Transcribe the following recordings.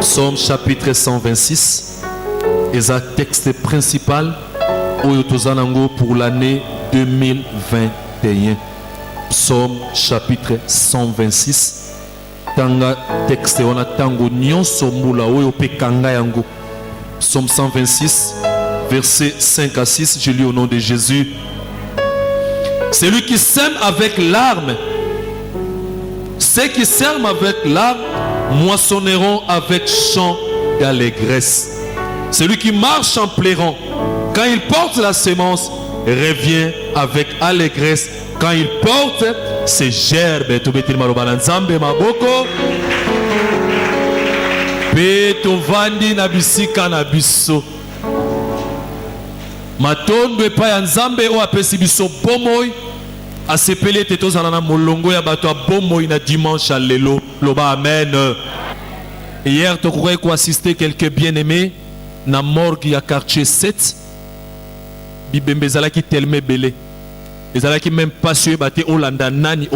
Psaume chapitre 126 est un texte principal pour l'année 2021. Psaume chapitre 126. Tanga texte on a tango nyonso mula oyo pe kanga yango. Psaume 126 versets 5 à 6, je lis au nom de Jésus. Celui qui sème avec larmes, ceux qui sèment avec larmes moissonneront avec chant d'allégresse. Celui qui marche en pleurant, quand il porte la sémence, revient avec allégresse quand il porte ses gerbes. Matondo epa ya nzambe o apesi biso bomoi asepeli te tozala na molongo ya bato bomoi na dimanche à lelo loba amen. Hier tu croyais qu'on assistait quelques bien-aimés na morgue ya quartier 7 bibembe zalaki tellement belé ezalaki même pas sué baté olanda nani.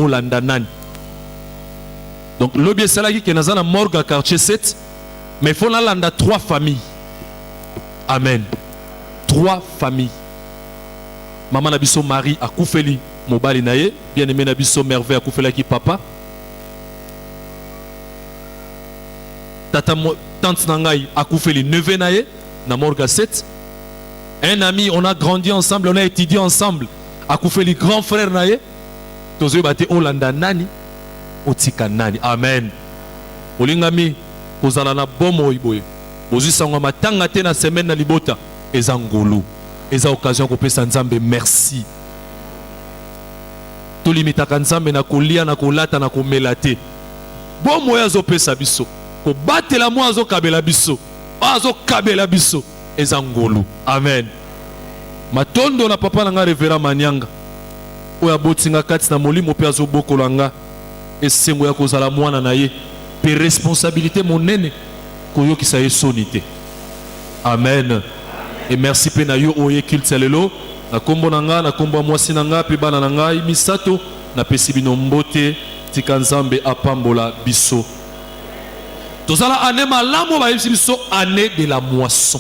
Donc lobi salaki ke naza na morgue ya quartier 7 mais faut na landa 3 familles. Amen. 3 familles. Maman Nabiso Marie a koufeli mobali naye, bien-aimé Nabiso Merveille a koufeli ki papa. Tante Nangai a koufeli neveu naye na morgue 7. Un ami, on a grandi ensemble, on a étudié ensemble. A koufeli grand frère naye. Tozo bate Olanda nani, otika nani. Amen. Olingami kozala na bomo iboye. Bozi sangwa matanga te na semaine na libota. Eza ngolu. Eza occasion ko pesa nzambe merci. To limitaka nzambe na kolia na kolata na komela te. Bon moya zo pesa biso. Ko batela mo azo kabela biso. Azo kabela biso. Eza ngolu. Amen. Matondo na papa na nga Revera Manyanga. Oya botinga kati na molimo pe azo bokolanga. Esengo ya kozala mwana na ye. Pe responsabilité monene koyokisa ye sonité. Amen. Et merci pe na yo oye kilte lelo na kombo nanga na kombo mwasi nanga pe bana nanga misato na pesi bino mbote tika nzambe apambola biso. Tozala ane malamu ba biso année de la moisson.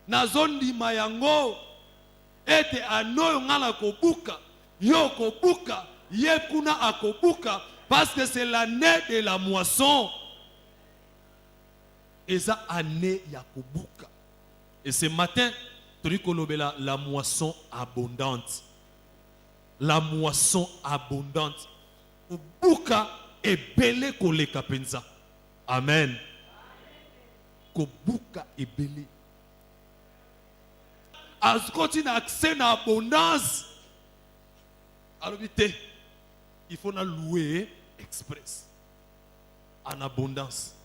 Nazondi mayango ete anoyo ngala kobuka yo kobuka ye kuna akobuka parce que c'est l'année de la moisson. Eza année ya kobuka. Et ce matin, Torikolobela la moisson abondante. La moisson abondante. Kobuka et belé koleka penza. Amen. Kobuka et belé. As continue accès na abondance. Alors il faut na louer express. En abondance.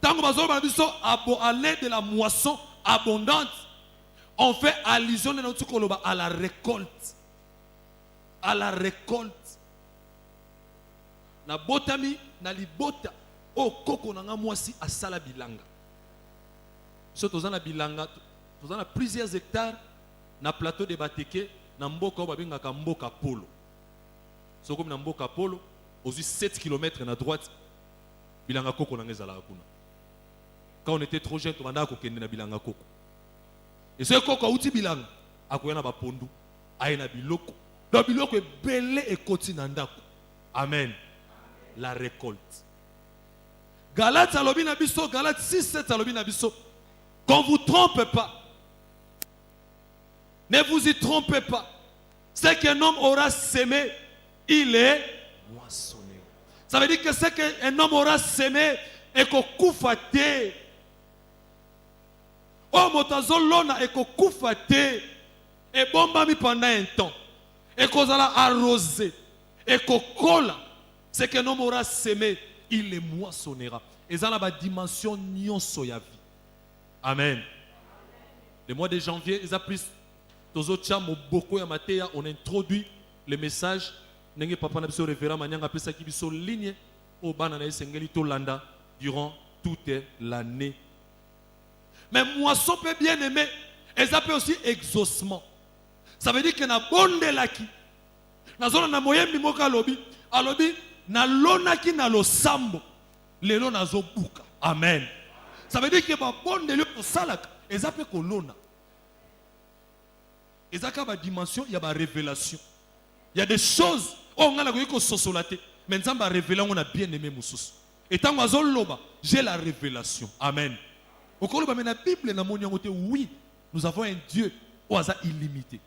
Tant que à l'aide de la moisson abondante, on fait allusion à la récolte. À la récolte. Na botami, na libota, o koko nanga mwasi asala bilanga. So tozana bilanga, tozana plusieurs hectares, na plateau de Bateke, na mboka o babengaka mboka polo. So comme na mboka polo, aux 7 km na droite, bilanga koko nanga ezala kuna. Quand on était trop jeune, on a kokende na bilanga koko. Et ce koko outi bilanga, akoyana ba pondu, ayena biloko. Na biloko belé et koti na ndako. Amen. La récolte. Galates alobi na biso, Galates 6:7 alobi na biso. Qu'on vous trompe pas. Ne vous y trompez pas. Ce qu'un homme aura semé, il est moissonné. Ça veut dire que ce qu'un homme aura semé et qu'on koufate. Oh, motazo lona et koufate. Et bombami pendant un temps. Et qu'on a arrosé. Et qu'on colle. Ce qu'un homme aura semé, il les moissonnera. Et ça, la dimension nyonso ya vie. Amen. Le mois de janvier, ils ont pris on introduit le message. Nenge papa na biso Revera Manyanga pesa ki biso ligne au banana sengeli to landa durant toute l'année. Mais moisson peut bien aimer. Et ça peut aussi exaucement. Ça veut dire que na bonde laki. Na zona na moyembi moka lobi. Alobi na lona ki na losambo lelo nazo buka. Amen. Ça veut dire que ba bonne lelo ko salaka ezape ko lona. Ezaka ba dimension, il y a ba révélation. Il y a des choses on a ko sosolate mais nzamba ba révéler on a bien aimé mususu. Et tant que loba, j'ai la révélation. Amen. Au cours de la Bible, oui, nous avons un Dieu au hasard illimité.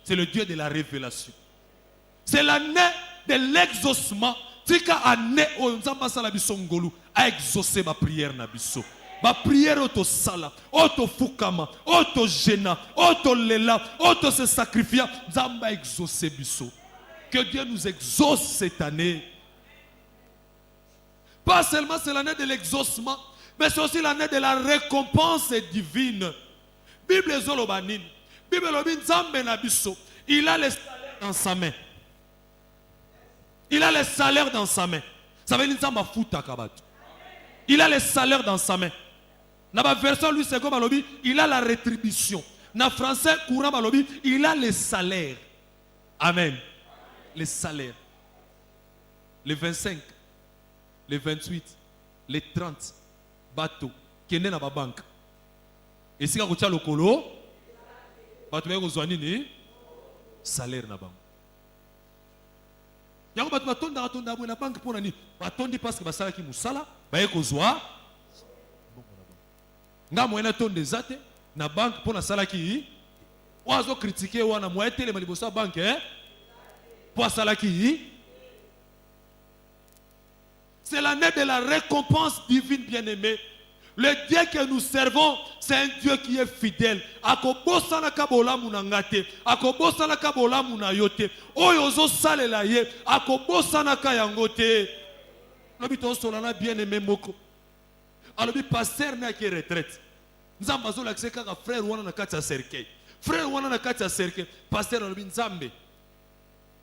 C'est le Dieu de la révélation. C'est l'année de l'exaucement. C'est l'année où nous a exaucé ma prière. Ma prière auto sala, auto fukama, auto gena, auto lela, auto se sacrifier. Nous avons exaucé biso. Que Dieu nous exauce cette année. Pas seulement c'est l'année de l'exaucement, mais c'est aussi l'année de la récompense divine. Bible Zolobanin, Bible Zambé Nabiso, il a les salaires dans sa main. Il a les salaires dans sa main. Ça veut dire Zamba Futa Kabat. Il a les salaires dans sa main. Dans la version lui c'est comme Alobi, il a la rétribution. Dans le français courant Alobi, il a les salaires. Amen. Les salaires. Les 25. Les 28, les 30 bateaux qui sont dans la banque. Et si vous avez le colo, vous avez un salaire dans la banque. Il y a un bateau dans la banque pour la banque parce que vous avez un salaire, vous avez un salaire. Vous avez un salaire dans la banque pour la salaire qui vous avez critiqué, vous avez un banque pour la salaire qui. C'est l'année de la récompense divine, bien-aimé. Le Dieu que nous servons, c'est un Dieu qui est fidèle. Akobosana kabola munangate, akobosana kabola munayote. Oyozo salela ye, akobosana kayangote. L'habitant solana bien-aimé moko. Alors le pasteur n'a qui retraite. Nous avons besoin d'accès à frère wana na kati ya cercueil. Frère wana na kati ya cercueil. Pasteur alobi nzambe.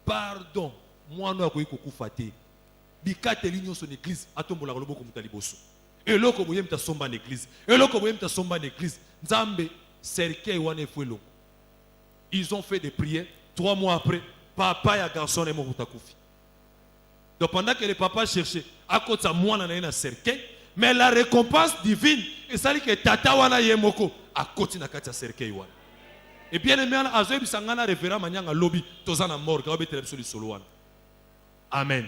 Pardon, moi no akoyi kokufa te. Bikate l'union son église atombola loboko mutaliboso eloko boye mtasomba l'église eloko boye mtasomba l'église nzambe cercueil wana efwelo. Ils ont fait des prières 3 mois après papa ya garçon est mort utakufi. Donc pendant que les papas cherchaient à côté mwana na cercueil, mais la récompense divine et ça dit que tata wana yemoko à côté na kati ya cercueil wana. Et bien aimé na azobi sangana révérend manyanga lobby tozana mort ka obetere biso lisolo wana. Amen.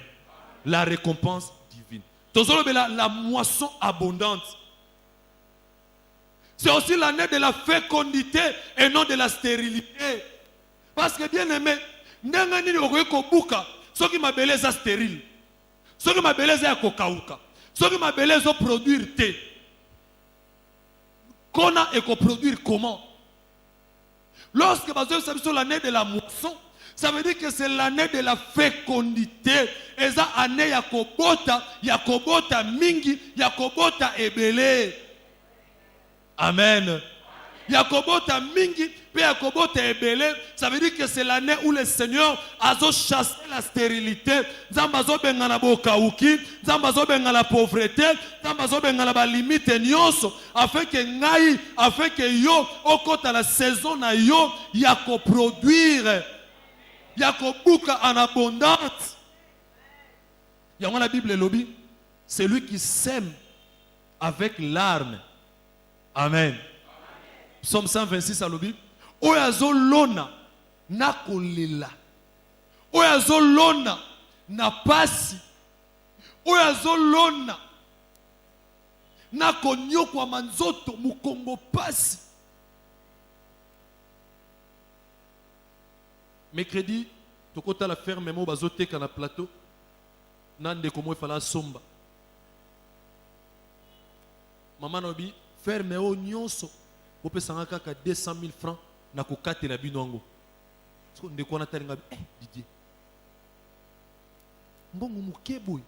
La récompense divine. La moisson abondante. C'est aussi l'année de la fécondité et non de la stérilité. Parce que bien aimé, n'engani okoye kobuka, ce qui m'a beleza stérile, ce qui m'a beleza kokauka, ce qui m'a beleza produire thé. Qu'on a et qu'on produire comment? Lorsque vous l'année de la moisson, ça veut dire que c'est l'année de la fécondité. Et ça, année Yakobota mingi, Yakobota ebele. Amen. Yakobota mingi, puis Yakobota ebele. Ça veut dire que c'est l'année où le Seigneur a chassé la stérilité. Zambazo bengana bokauki, Zambazo bengana pauvreté, Zambazo bengana ba limite nyonso, afin que ngai, afin que yo, au côté la saison na yo, Yako produire. Yakobuka en abondance. Il y a la Bible lobby, c'est lui qui sème avec larmes. Amen. Psaume 126 à lobby. Oyazo lona na kolela. Oyazo lona na pasi. Oyazo lona na konyokwa manzoto mukongo pasi. Mercredi, tokota la ferme mo bazote kana plateau. Nande komo fala somba. Maman nobi ferme o nyonso. Bope sangaka ka 200 000 francs na kokate la binongo. Sko ndeko na talinga Didier. Mbongo mukeboy.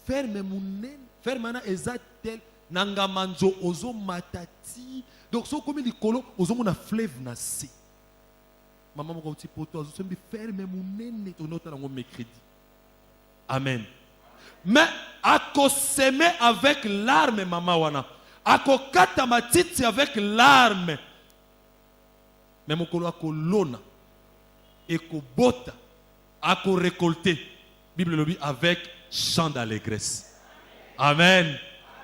Ferme munen, ferme na ezatel nanga manzo ozo matati. Donc so comme likolo ozo mona fleuve na se. Maman m'a dit pour toi, je suis ferme mon nez ton autre dans mercredi. Amen. Mais à s'aimer avec l'arme, maman wana. À kata matiti avec l'arme. Mais mon kolo a lona et ko bota à récolter. Bible le dit avec chant d'allégresse. Amen.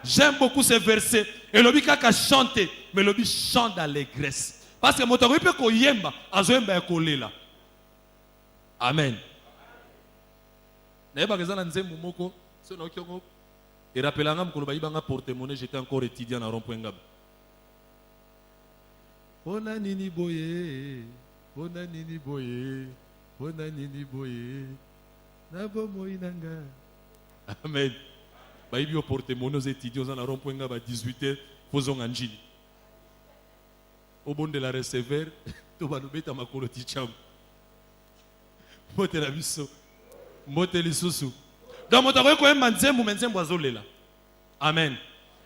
J'aime beaucoup ce verset. Et le dit kaka chanter, mais le dit chant d'allégresse. Parce que moto peut ko yemba, azoyemba ya kolela. Amen. N'ayeba kezana nzembo moko, so na okiongo. Et rappelanga mkolo bayibanga porte-monnaie, j'étais encore étudiant à rond-point Ngaba. Ona nini boye, ona nini boye, ona nini boye. Na bomo inanga. Amen. Bayibi au porte-monnaie aux étudiants à rond-point Ngaba 18h, faisons anjili. Au bon de la receveur, tu vas nous mettre à ma coloti cham. Mote la biso, mote les sous. Donc, mon taroye koye manzembo menzembo azolela. Amen.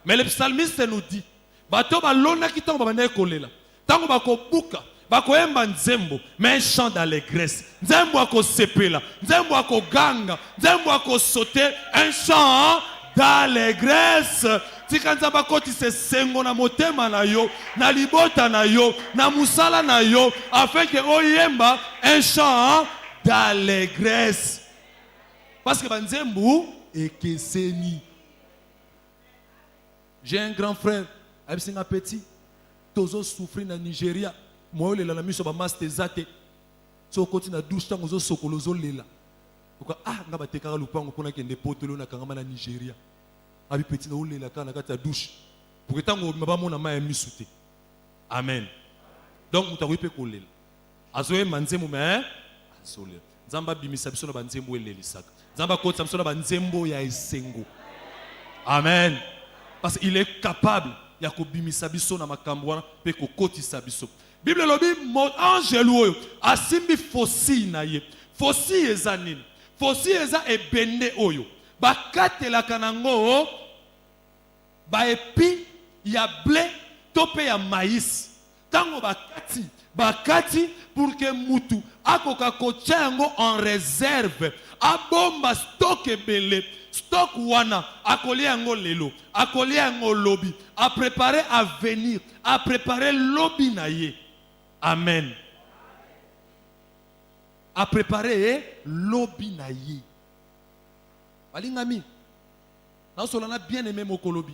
Mais le psalmiste nous dit, bato balona ki tango babane kolela. Tango bako buka, bako yemba nzembo, mais un chant d'allégresse. Nzembo ako sepela, nzembo ako ganga, nzembo ako sauter, un chant d'allégresse. Tika nzamba koti se sengo na motema na yo, na libota na yo, na musala na yo, afin que oyemba un chant d'allégresse. Parce que banzembo ekeseni. J'ai un grand frère, Absinga Petit, tozo souffrir na Nigeria, moi le la miso ba master zate. So koti na douche tango zo sokolozo lela. Pourquoi ngaba tekara lupango pona kende potelo na kangama na Nigeria. Abi Petit na lela kana kata douche. Pour que tango maba mona ma misute. Amen. Donc mutakoyi pe kolela. Azoye manzembo mais azolela. Nzamba bimisa biso na banzembo elelisaka. Nzamba kota biso na banzembo ya esengo. Amen. Parce qu'il est capable ya ko bimisa biso na makambo wana pe ko kotisa biso. Bible lobi mon ange oyo asimbi fosi na ye. Fosi eza nini? Fosi eza ebende oyo. Bakatelaka nango ba epi ya blé to pe ya maïs. Tango bakati pour que mutu akoka kotia yango en réserve. Abomba stock ebele. Stock wana akolia yango lelo, akolia yango lobi, a préparé à venir, a préparé lobi na ye. Amen. A préparé lobi na ye. Balingami. Dans ce a bien aimé mon kolobi.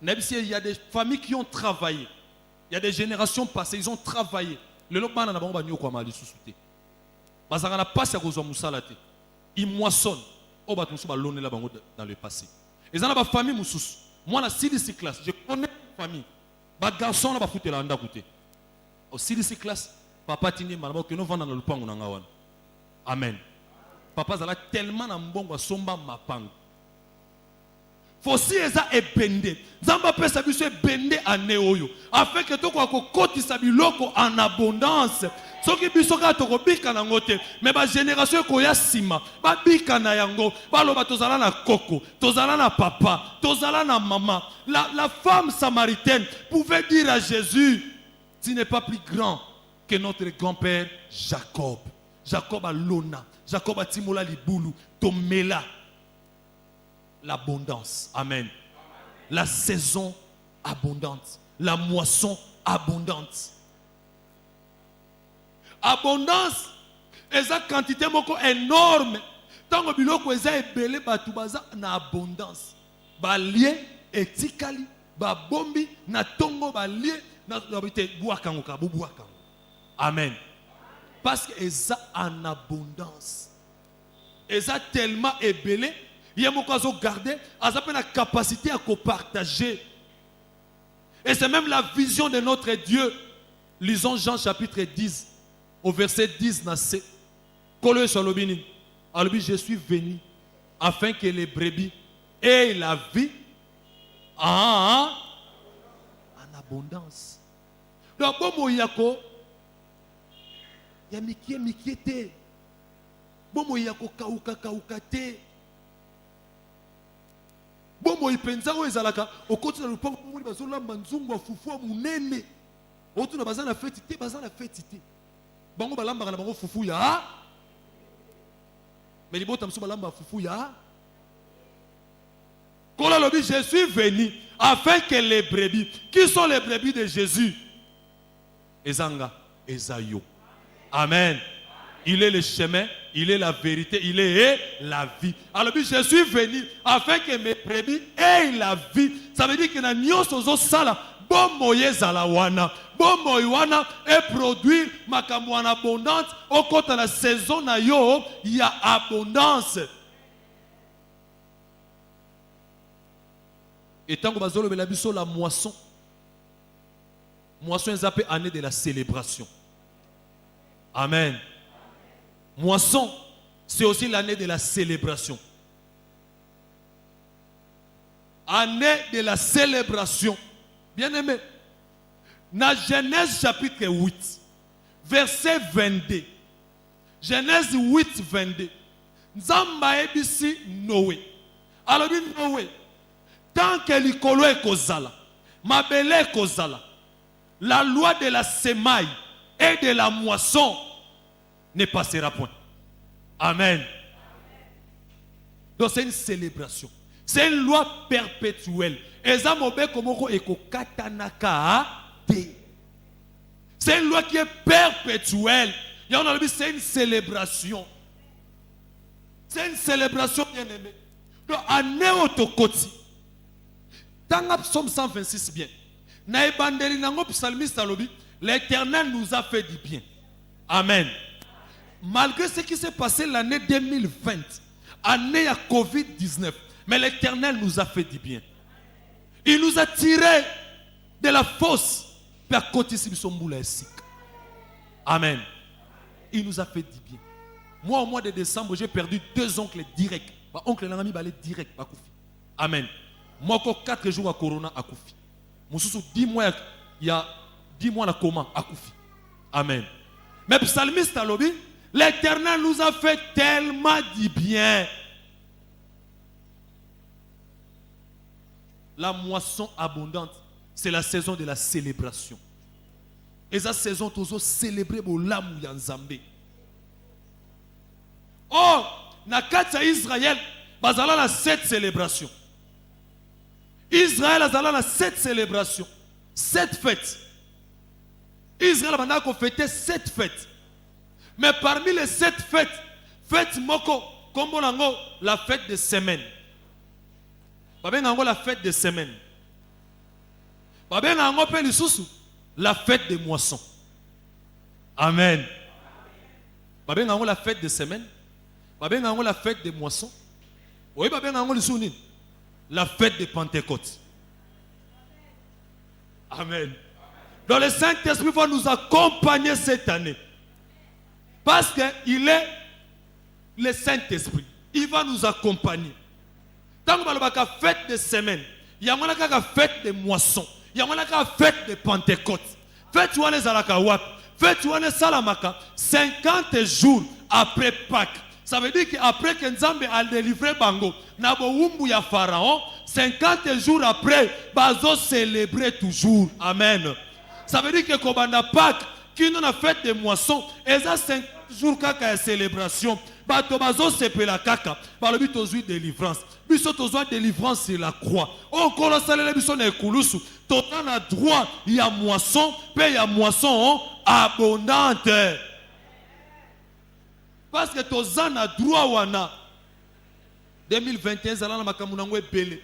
Il y a des familles qui ont travaillé. Il y a des générations passées, ils ont travaillé. Le lobman na bango banyo kwa mali susute. Bazanga na passe ya kozwa musalate. Ils moissonnent. Dans le passé. Et ça, la famille moussous. Moi, la CDC classe, je connais une famille. Les garçons, on va foutre la handa côté. Au CDC classe, papa tini malabo que nous vendons dans le pango nangawan. Amen. Papa zala tellement na mbongo somba mapang. Fosi eza ebende. Zamba pesa biso ebende ane oyo. Afin que to ko koti sabiloko en abondance. Soki biso ka to bika na ngote, mais ba génération ko ya sima, ba bika na yango, ba loba tozala na koko, tozala na papa, tozala na maman. La femme samaritaine pouvait dire à Jésus, tu n'es pas plus grand que notre grand-père Jacob. Jacob a lona, Jacob a timola libulu, tomela. L'abondance. Amen. La saison abondante. La moisson abondante. Abondance. Eza quantité moko énorme. Tango biloko eza ebele batu baza na abondance. Balie etikali, ba bombi na tongo balie na bite buakango ka buakango. Amen. Parce que eza en abondance. Eza tellement ebele, il y a moko azo garder, aza pe na capacité à partager. Et c'est même la vision de notre Dieu. Lisons Jean chapitre 10. Au verset 10, je suis venu afin que les brebis aient la vie en abondance. Donc, bon, yako, ya mikie te. Bon, yako kauka te. Bon, ipenza o ezalaka, okoti na lupango moni bazolamba nzungu wa fufu munene. Otu na bazana feti te, bazana feti te. Bango balamba na bango fufu ya. Mais les botam sou balamba fufu ya. Kola lobi, je suis venu afin que les brebis, qui sont les brebis de Jésus, ezanga, ezayo. Amen. Il est le chemin, il est la vérité, il est la vie. Alors je suis venu afin que mes brebis aient la vie. Ça veut dire que na nyonso zo sala bon moye zala wana. Bon moye wana et produire makambo en abondance. Au côté de la saison na yo, il y a abondance. Et tant que bazolo belabiso la moisson. Moisson est appelée année de la célébration. Amen. Moisson, c'est aussi l'année de la célébration. Année de la célébration. Bien aimé. Dans Genèse chapitre 8, verset 22. Genèse 8, 22. Nzamba ebisi Noé. Alors Noé, tant que l'ikolo est kozala, mabele est kozala, la loi de la semaille et de la moisson ne passera point. Amen. Donc c'est une célébration. C'est une loi perpétuelle. C'est une loi qui est perpétuelle. C'est une célébration. C'est une célébration bien aimée. Donc, à Néotokoti, dans Psaume 126 bien, l'Éternel nous a fait du bien. Amen. Malgré ce qui s'est passé l'année 2020, année à Covid-19, mais l'Éternel nous a fait du bien. Il nous a tirés de la fosse. Amen. Il nous a fait du bien. Moi, au mois de décembre, j'ai perdu 2 oncles directs. Mon oncle Langami balé direct. Amen. Moi, 4 jours à Corona à Koufi. Mon sous 10 mois, il y a 10 mois à coma à Koufi. Amen. Mais psalmiste à l'objet, l'Éternel nous a fait tellement du bien. La moisson abondante, c'est la saison de la célébration. Et cette saison, nous allons célébrer l'âme de Nzambé. Oh, dans Israël, il y a 7 célébrations. Israël a 7 célébrations, 7 fêtes. Israël a fêté 7 fêtes. Mais parmi les 7 fêtes, fête moko, comme la fête de semaine. La fête de semaine. La fête de moisson. Amen. La fête de semaine. La fête de moisson. Oui, la fête de Pentecôte. Amen. Donc le Saint-Esprit va nous accompagner cette année. Parce qu'il est le Saint-Esprit. Il va nous accompagner. Tant que nous avons la fête de semaine, il y a la fête de moisson, il y a la fête de Pentecôte. Fête où on est à la Kawap, fête où on est à la Maka, 50 jours après Pâques. Ça veut dire qu'après que Nzambe a délivré Bango, Nabo Wumbu ya Pharaon, 50 jours après, Bazo célébrer toujours. Amen. Ça veut dire que Kobanda Pâques, qui nous a fait des moissons, et ça 50 jours kaka célébration. Bato Bazo sepela kaka, par le but aux délivrance. Biso tozoa délivrance sur la croix. On commence à l'émission de Koulousou. Total a droit, il y a moisson, puis il y a moisson abondante. Parce que tozan a droit wana. 2021 zalana makamunango est belé.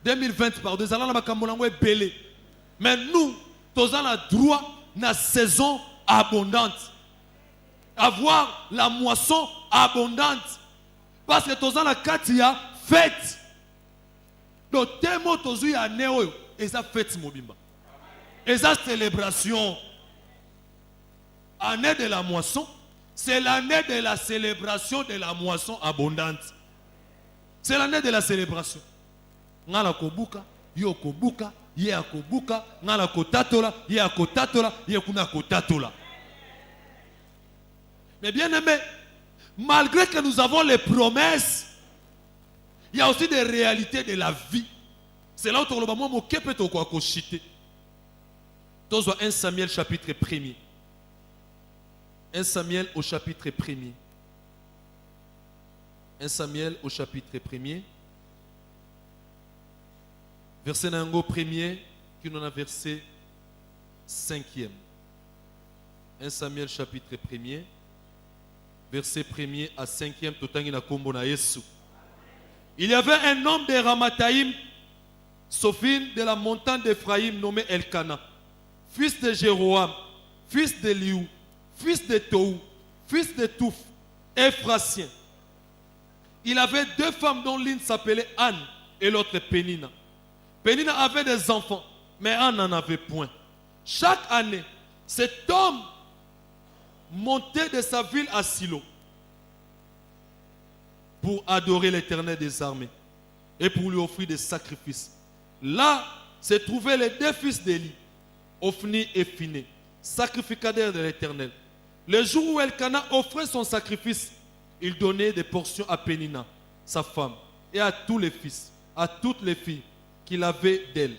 2020 pardon, zalana makamunango est belé. Mais nous, tozan a droit na saison abondante. Avoir la moisson abondante. Parce que tozan la katia fête. Donc tellement tozu ya neo et ça fête mobimba. Et ça célébration. Année de la moisson. C'est l'année de la célébration de la moisson abondante. C'est l'année de la célébration. Ngala kobuka, yo kobuka, ye akobuka, ngala kotatola, ye akotatola, ye kuna kotatola. Mais bien aimé, malgré que nous avons les promesses, il y a aussi des réalités de la vie. C'est là où tu as mon kepeto kwa koshite. Tozo 1 Samuel chapitre 1er. 1 Samuel au chapitre 1er. 1 Samuel au chapitre 1er. Verset Nango 1er, qui nous a verset 5e. 1 Samuel chapitre 1er. verset 1er à 5e, totangi na kombo na Yesu. Il y avait un homme de Ramathaïm, Sophine, de la montagne d'Ephraïm, nommé Elkana, fils de Jéroam, fils de Liou, fils de Tohu, fils de Touf, Ephratien. Il avait deux femmes dont l'une s'appelait Anne et l'autre Pénina. Pénina avait des enfants, mais Anne n'en avait point. Chaque année, cet homme montait de sa ville à Silo pour adorer l'Éternel des armées et pour lui offrir des sacrifices. Là se trouvaient les deux fils d'Élie, Ophni et Phiné, sacrificateurs de l'Éternel. Le jour où Elkana offrait son sacrifice, il donnait des portions à Pénina, sa femme, et à tous les fils, à toutes les filles qu'il avait d'elle.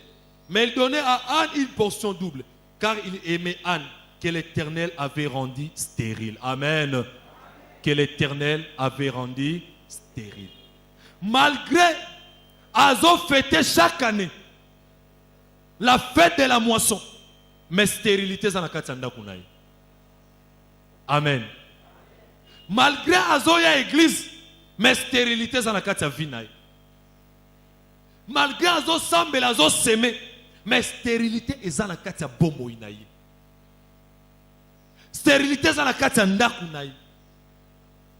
Mais il donnait à Anne une portion double, car il aimait Anne, que l'Éternel avait rendue stérile. Amen. Que l'Éternel avait rendue stérile. Malgré Azo fêtait chaque année la fête de la moisson, mais stérilité ça n'a qu'à t'en donner. Amen. Malgré Azoya église, mais stérilité ça n'a qu'à t'en donner. Malgré Azo semble Azo s'aimer, mais stérilité ça n'a qu'à t'en bomo inaï. Stérilité ça n'a qu'à t'en donner.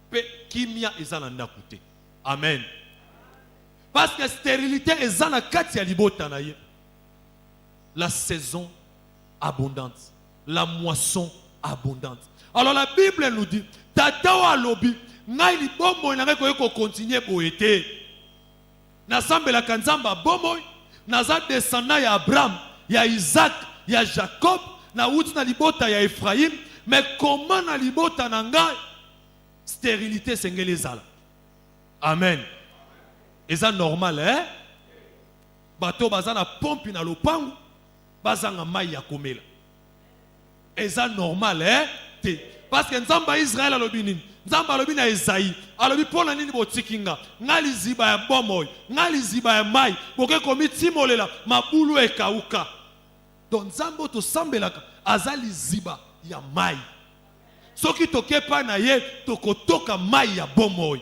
Pe kimia ça n'a qu'à t'en. Amen. Parce que stérilité est dans la katia libotanaye. La saison abondante, la moisson abondante. Alors la Bible nous dit, tatawa lobi, ngai li bomo inanga ko continuer boete. Na sambe la kanzamba bomo, na za descendant ya Abraham, ya Isaac, ya Jacob, na uti na libota ya Ephraim, mais comment na libota na ngai stérilité sengele zala. Amen. Et ça normal, hein? Bateau bazana pompe na lopangu, bazanga mai ya komela. Et ça normal, hein? Parce que nzamba Israël a l'obinin, nzamba a l'obina Esaïe, a l'obi pour la nini botikinga, ngali ziba ya bomoy, ngali ziba ya mai, boke komi timolela, mabulu e kauka. Donc nzambo to sambelaka, azali ziba ya mai. Soki toke pa na ye, tokotoka mai ya bomoy.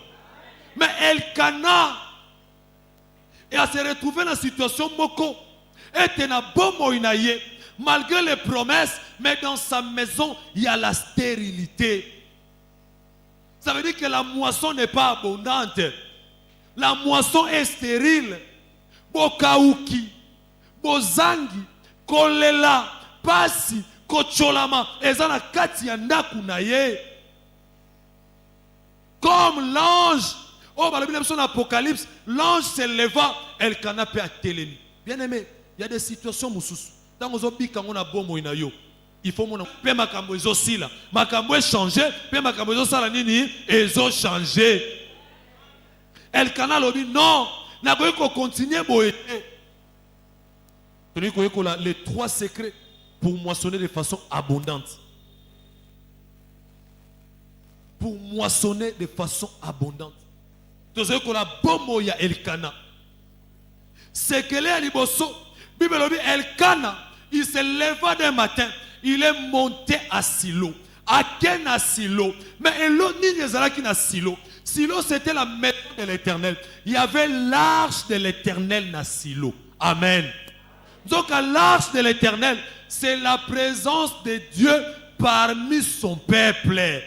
Mais Elkana, et à se retrouver dans la situation moko, et na bomo inaye, malgré les promesses, mais dans sa maison, il y a la stérilité. Ça veut dire que la moisson n'est pas abondante. La moisson est stérile. Bokauki, bozangi, kolela, pasi, kocholama, ezana kati ya ndaku na ye. Comme l'ange, oh, dans la Bible, dans l'Apocalypse, l'ange se leva, Elkana peut atteler. Bien aimé, il y a des situations moussous. Dans les obi quand on a bon moyen yo, il faut mon paix ma cambo aussi là, ma cambo changé, paix ma cambo ça la nini, ils ont changé. Elkana lobi non, n'a pas qu'on continue boé. Tenez qu'on a les trois secrets pour moissonner de façon abondante. Pour moissonner de façon abondante. Tout ce qu'on a bon ya Elkana. C'est que les Aliboso, Bible dit Elkana, il se leva d'un matin, il est monté à Silo. À quel Silo? Mais l'autre ni na Silo. Silo c'était la maison de l'Éternel. Il y avait l'arche de l'Éternel na Silo. Amen. Donc l'arche de l'Éternel, c'est la présence de Dieu parmi son peuple.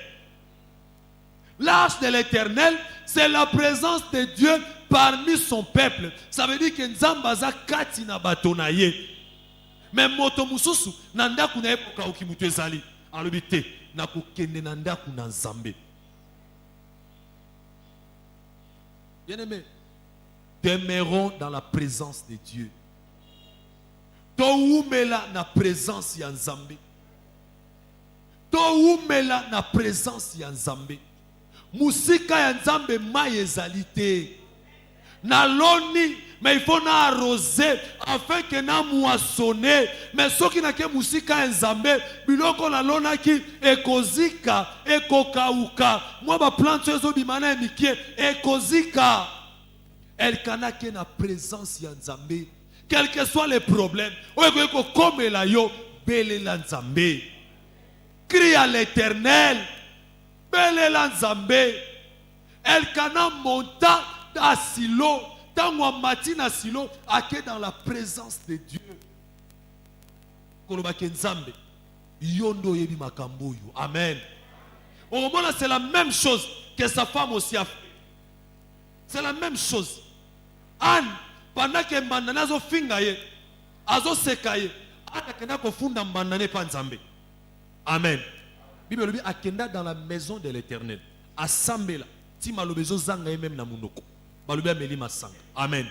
L'arche de l'Éternel, c'est la présence de Dieu parmi son peuple. Ça veut dire que Nzambaza kati na batonaye. Mais moto mususu nanda kuna epoka ukimutu ezali. Alobite na kukende nanda kuna Nzambe. Bien-aimé, demeurons dans la présence de Dieu. Toumela na présence ya Nzambe. Toumela na présence ya Nzambe. Musika ya Nzambe mai ezalité. Na loni, mais il faut na arroser afin que na moissonner. Mais ce qui n'a que musika ya Nzambe, biloko na lona ki ekozika, ekokauka. Moi ba plante ezo bimana mikie ekozika. Elkana ke na présence ya Nzambe. Quels que soient les problèmes, comme la yo, belle la Nzambe. Crie à l'Éternel. belela nzambe. Elkana monta à Silo. Tango matin à Silo, ake dans la présence de Dieu. Kolobake nzambe. Yondo yebi makambo yo. Amen. Au moment là, c'est la même chose que sa femme aussi a fait. C'est la même chose. Anne, pendant que mandana zo fingaye, azo sekaye, Anne akenda ko funda mandane pa nzambe. Amen. Bible dit akenda dans la maison de l'Éternel. Assemble là, ti malobezo zanga même na munoko. Balobia meli masanga. Amen.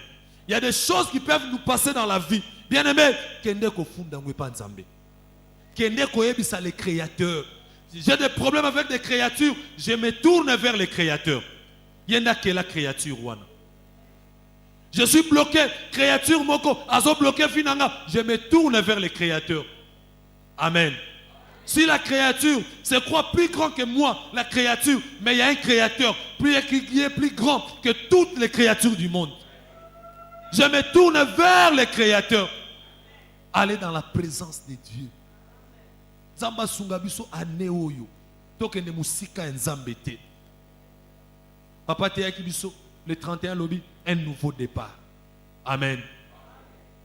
Il y a des choses qui peuvent nous passer dans la vie. Bien-aimé, kende ko funda ngwe pa nzambe. Kende ko yebisa le créateur. Si j'ai des problèmes avec des créatures, je me tourne vers les créateurs. Il y en a qui est la créature. Je suis bloqué, créature moko, azo bloqué finanga. Je me tourne vers les créateurs. Amen. Si la créature se croit plus grand que moi, la créature, mais il y a un créateur qui est plus grand que toutes les créatures du monde. Je me tourne vers les créateurs. Allez dans la présence de Dieu. Zamba sungabiso aneoyo. Tokende musika nzambete. Papa Teyaki biso le 31 lobby un nouveau départ. Amen.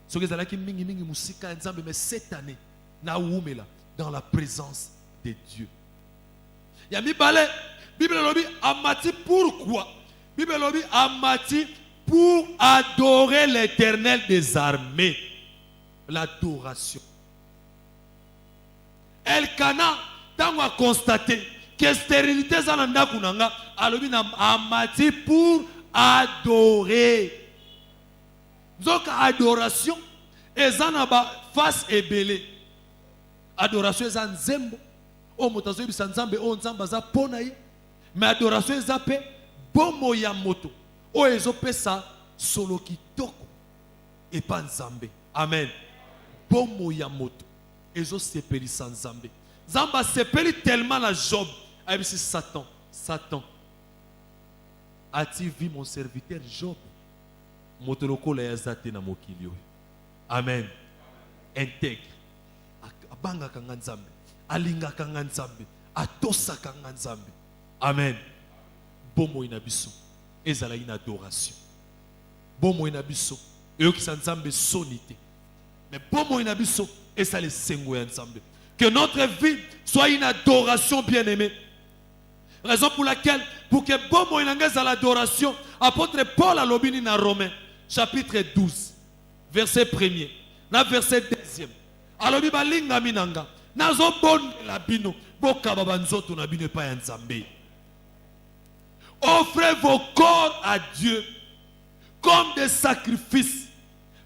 Ce que zalaki mingi mingi musika nzambe mais cette année na oumela dans la présence de Dieu. Yami balé Bible lobby amati pourquoi? Bible lobby amati pour adorer l'Éternel des armées. L'adoration. Elkana tango a constaté que stérilité zananda kunanga alobi na amati pour adorer. Donc adoration ezana ba face ebele. Adoration eza nzembo o motazo bisa nzambe o nzamba za pona ye. Mais adoration eza pe bomo ya moto o ezopesa solo kitoko et pas nzambe. Amen. Bomo ya moto ezo sepeli sans nzambe. Zamba sepeli tellement la Job. Aïbisi Satan. Satan. As-tu vu mon serviteur Job? Motoroko la yazate na mokilio. Amen. Intègre. Abanga kanga nzambe. Alinga kanga nzambe. Atosa kanga nzambe. Amen. Bomo inabiso. Ezala une adoration. Bomo inabiso. Eo ki sa nzambe sonité. Mais bomo inabiso. Et ça les sengo ya nzambe. Que notre vie soit une adoration bien-aimée. Raison pour laquelle, pour que bon moïnangez à l'adoration, apôtre Paul a l'obini dans Romains, chapitre 12, verset 1er, na verset 2e. Alors, il balinga minanga, nazo bon la bino, boka babanzoto na bino pa nzambe. Offrez vos corps à Dieu comme des sacrifices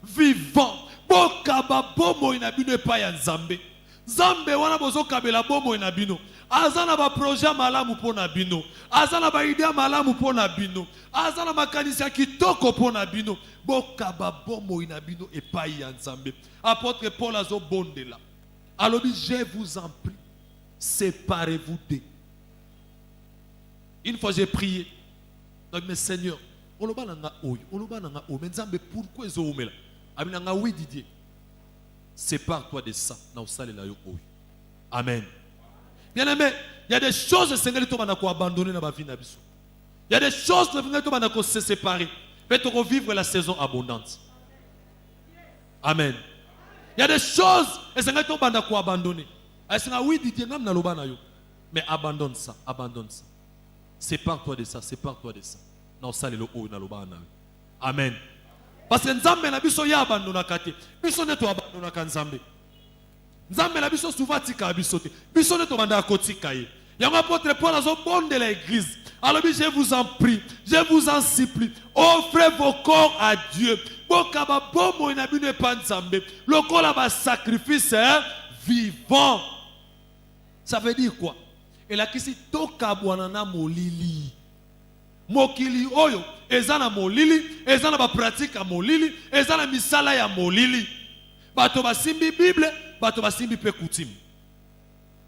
vivants. Boka babomo ina bino pa nzambe. Zambe wana bozo kabela bomo ina bino. Azana ba projet malamu pona bino. Azana ba idea malamu pona bino. Azana makanisa kitoko pona bino. Boka ba bomo ina bino epai ya nzambe. Apôtre Paul azo bondela. Alobi je vous en prie, séparez-vous d'eux. Une fois j'ai prié. Donc mes seigneurs, oloba nanga oyo, oloba nanga o, mais nzambe pourquoi ezo omela? Aminanga oui Didier. Sépare-toi de ça. Amen. Bien aimé, il y a des choses que Seigneur te m'a abandonné dans ma vie. Il y a des choses que Seigneur te m'a se séparer. Faites revivre la saison abondante. Amen. Il y a des choses que Seigneur te m'a abandonné. Oui, Didier, mais abandonne ça, abandonne ça. Sépare-toi de ça, sépare-toi de ça. Non, ça le haut, amen. Parce que Nzambe na biso ya abandona kate. Biso ne to abandona ka Nzambe. Nzambe na biso souvent tika biso te. Biso ne to banda kotika ye. Yango apôtre Paul azo bonde l'église. Alors je vous en prie, je vous en supplie, offrez vos corps à Dieu. Boka ba bomo ina bino pa Nzambe. Lokola ba sacrifice vivant. Ça veut dire quoi? Et là kisi toka bwanana molili. Mokili oyo ezana molili, ezana ba pratique ya molili, ezana misala ya molili. Bato basimbi Bible, bato basimbi pe coutume.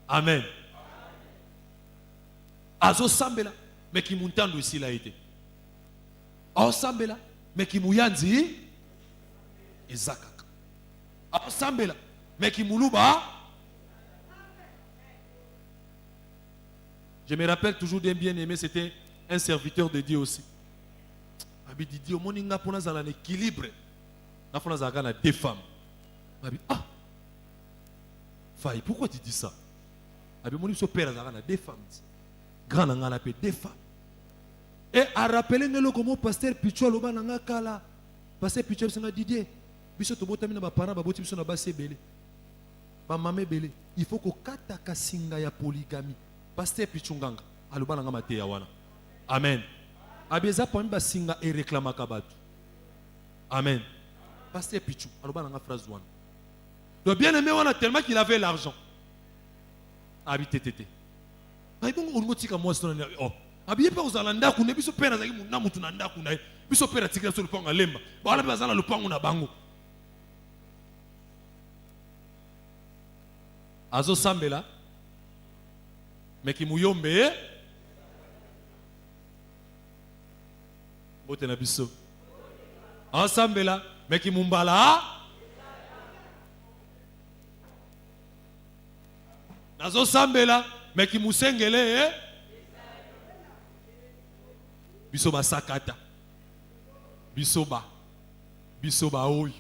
Amen. Azo sambela, mais qui muntando ici la été. Azo sambela, mais qui muyanzi ezakaka. Azo sambela, mais qui muluba. Je me rappelle toujours d'un bien-aimé, c'était un serviteur de Dieu aussi. Abi dit au monde nga pona zala l'équilibre. Na pona zala na deux femmes. Abi ah. Faille, pourquoi tu dis ça? Abi mon so père zala na deux femmes. Grand nga na pe deux femmes. Et à rappeler ngelo comme pasteur Pichou loba nga kala. Pasteur Pichou c'est Didier. Biso to botami na ba parents ba boti biso na ba sebele. Ba mamé belé. Il faut ko kata kasinga ya polygamie. Pasteur Pichunganga aloba nga mate ya wana. Amen. Abeza pami ba singa et réclama kabatu. Amen. Pasteur Pichou aloba nga phrase wana. Le bien-aimé wana tellement qu'il avait l'argent. Habité tété. Ba ibongo urumotika moi sona oh. Abiye pa uzalanda ku ne biso pera zaki munna mutu na ndaku na biso pera tikira so lupango lemba. Ba wana bazana lupango na bango. Azo sambela meki muyombe bote na biso ensemble là meki mumbala nazo sambela meki musengele biso basakata biso ba oyo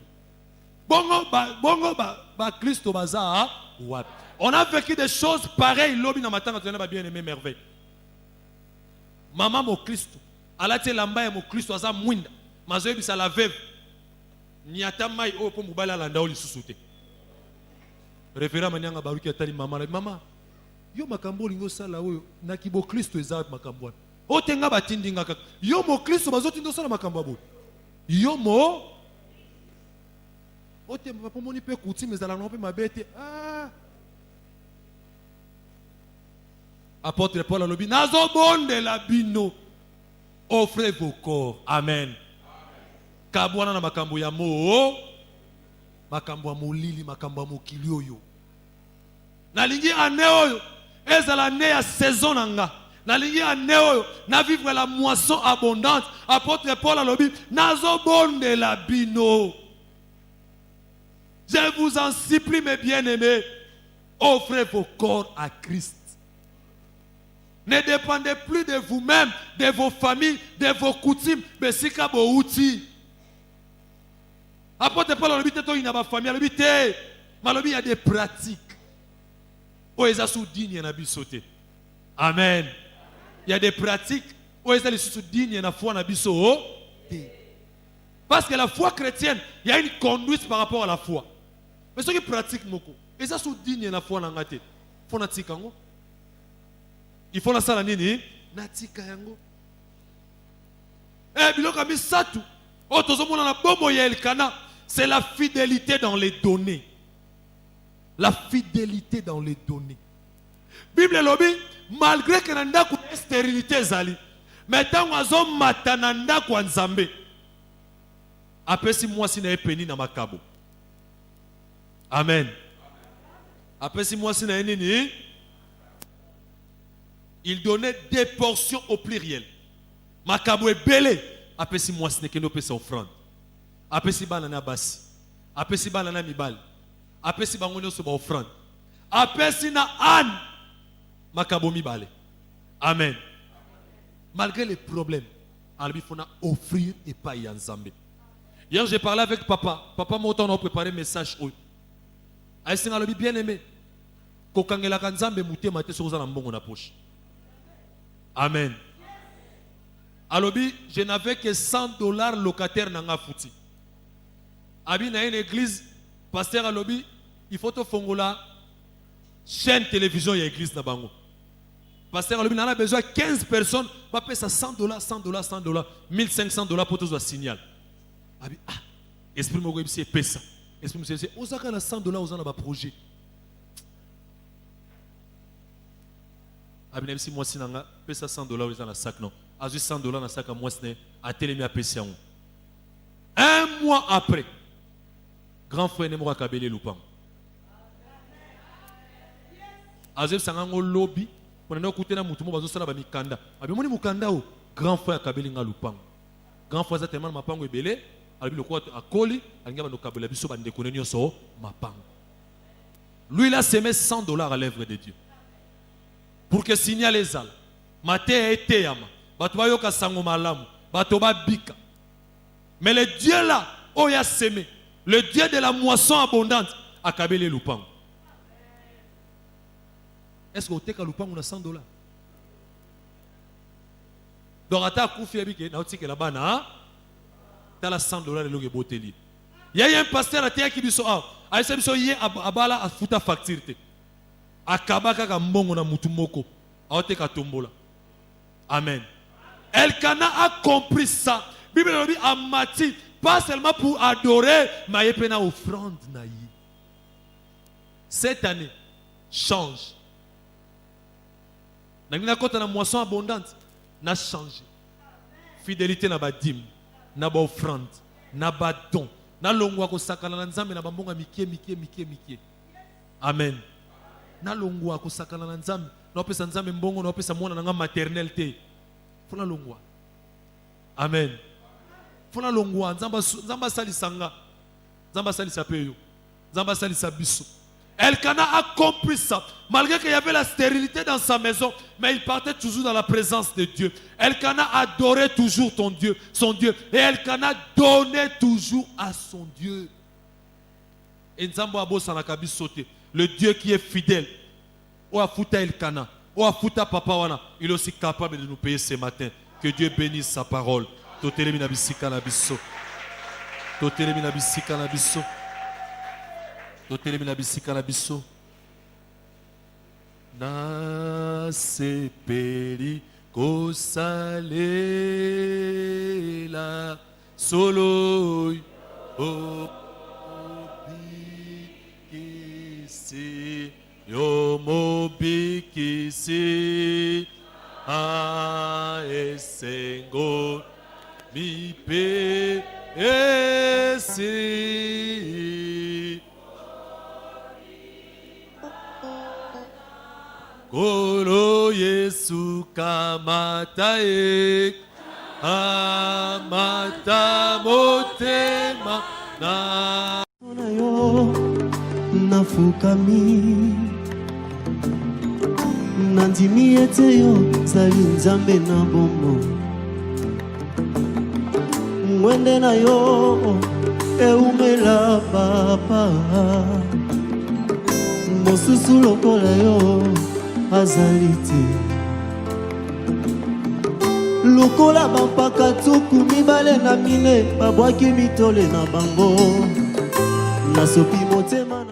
bongo ba Christo baza wapi. On a vécu des choses pareilles. Lobi na matanga tu n'as bien aimé merveille. Maman mo Christo, alate lamba ya mo Christo aza mwinda. Mazoe bisa la veuve. Niata mai o po mubala landa o lisusuté. Référent manyanga baruki atali mama. Yo makambo lingo sala oyo na kibo Christo eza makambo. O tenga batindi ngaka. Yo mo Christo bazoti ndo sala makambo abo. Yo mo o te papa moni pe kuti mezala no pe mabete. Ah. Apôtre Paul a lobi nazo bonde la bino. Offrez vos corps. Amen. Kabwana na makambo ya mo. Makambo ya molili, makambo ya mokili oyo. Nalingi ane oyo. Ezala ne ya saison nanga. Nalingi ane oyo. Na vivre la moisson abondante. Apôtre Paul a lobi nazo bonde la bino. Je vous en supplie mes bien-aimés. Offrez vos corps à Christ. Ne dépendez plus de vous-même, de vos familles, de vos coutumes, mais si vous avez outils. Apôtre Paul, il y a des familles, il y a des pratiques. Amen. Il y a des pratiques. Parce que la foi chrétienne, il y a une conduite par rapport à la foi. Mais ceux qui pratiquent, ils sont dignes de la foi. Il faut la salle nini natika yango biloko misatu o tozomona na bombo ya Elkana, c'est la fidélité dans les données. La fidélité dans les données. Bible lobi malgré que nanda ku stérilité zali mais tant azo matana nda kwa Nzambe apesi mwasi na epeni na makabo. Amen. Apesi mwasi na nini. Il donnait des portions au pluriel. Makabo est belé. Après si moi ce n'est que nous faisons offrande. Après si banana basi. Après si banana mibal. Après si bangono soba offrande. Après si na an. Makabo mibale. Amen. Malgré les problèmes, il faut offrir et pas y ensemble. Hier j'ai parlé avec papa. Papa m'a autant préparé un message. Aïe c'est bien aimé. Kokangela kanzambe mouté maté sur la mbongo na poche. Amen. Alobi, je n'avais que $100 locataire dans la fouti. Abi na une église, pasteur Alobi, il faut te fongola chaîne télévision et église na bango. Pasteur Alobi, on a besoin de 15 personnes, va payer ça $100, $100, $1,500 pour tous les signal. Abi, ah, esprit mo c'est pesa. Esprit mo c'est, osaka na $100 aux en a projet. Si moi si nanga pesa $100 dans la sac non azu $100 dans la sac à moi c'est à télémi à pesa. Un mois après grand frère ne m'aura kabelé lupang azu sangango lobby pour ne écouter na mutumo bazo sala ba mikanda abi moni mukanda o grand frère kabeli nga lupang grand frère za tellement mapango ebele abi lokwa akoli alinga ba kabela biso ba ndeko nyonso mapango lui il a semé $100 à l'œuvre de Dieu. pour que signal ezala matin été yama bato ba yoka sango malamu bato ba bika. Mais le Dieu là oh ya semé, le Dieu de la moisson abondante akabele lupango. Est-ce que vous avez un $100? Donc, à ta coupe, il y a là-bas, tu as $100 de boteli. Il y a un pasteur à terre qui dit ça. Il y a un abala à foutre facture. Akabaka kambongo na mutumoko. Aoteka tombola. Amen. Elkana a compris ça. Bible dit a mati pas seulement pour adorer, mais il y a une offrande. Cette année, change. Na kota na moisson abondante na changé. Fidélité na ba dîme, na ba offrande, na ba don, na longwa ko sakala na nzambe na bambonga mikie. Amen. Na longwa ko sakala na nzambe, na opesa nzambe mbongo na opesa mwana na maternel te. Funa longwa. Amen. Funa longwa nzamba salisanga. Nzamba salisa peyo. Nzamba salisa biso. Elkana a compris ça. Malgré qu'il y avait la stérilité dans sa maison, mais il partait toujours dans la présence de Dieu. Elkana adorait toujours son Dieu. Et Elkana donnait toujours à son Dieu. Et Nzambo Abo Sanakabi sauté. Le Dieu qui est fidèle. Oafuta Elkana. Oafuta Papa Wana. Il est aussi capable de nous payer ce matin. Que Dieu bénisse sa parole. Totelemi na bisika na biso. Totelemi na bisika na biso. Totelemi na bisika na biso. Na sepeli kosalela solo obikisi yo mobikisi a esengo mi pe esi Kolo Yesu kamata e amata motema na yo nafukami nandimi ete yo zali nzambe na bombo mwende na yo eumela papa mosusu lokola yo azalite lokola bampaka tuku mibale na mine babwaki mitole na bango nasopi